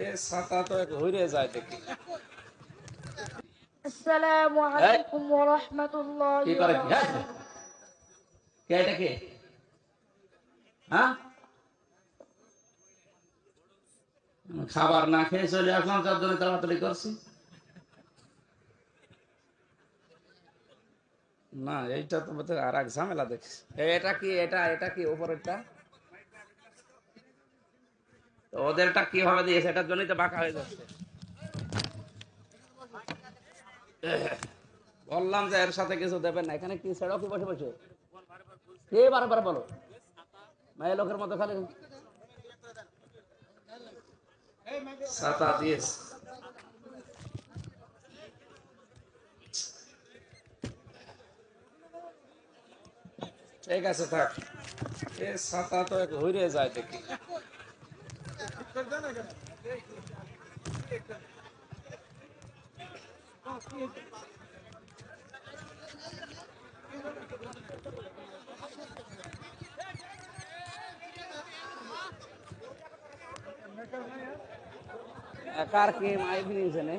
এ ছাতা তো এক হইরে যায় দেখি। আসসালামু এই আলাইকুম ওয়া কি রাহমাতুল্লাহি ওয়া করে কি? হ্যাঁ, বারাকাতুহু। কে এটা কে? হ্যাঁ, খাবার না খেয়ে চলে আসলাম, তার জন্য তাড়াতাড়ি করছি। না, এইটা তো বোধহয় আর এক ঝামেলা দেখছি। এটা কি? এটা এটা কি উপরেরটা? তো ওদেরটা কিভাবে দিয়েছে? এটার জন্যই তো বাঁকা হয়ে যাচ্ছে। বললাম যে এর সাথে কিছু দেবেন না। এখানে কি ছেড়ো কি বসে বসে? কে বারবার বলো? মেয়ে লোকের মতো খালি ছাতা দিয়েছে। ঠিক আছে, থাক। এ ছাতা তো এক হইরে যায় দেখি। একার কি মাইক নিয়েছে নে?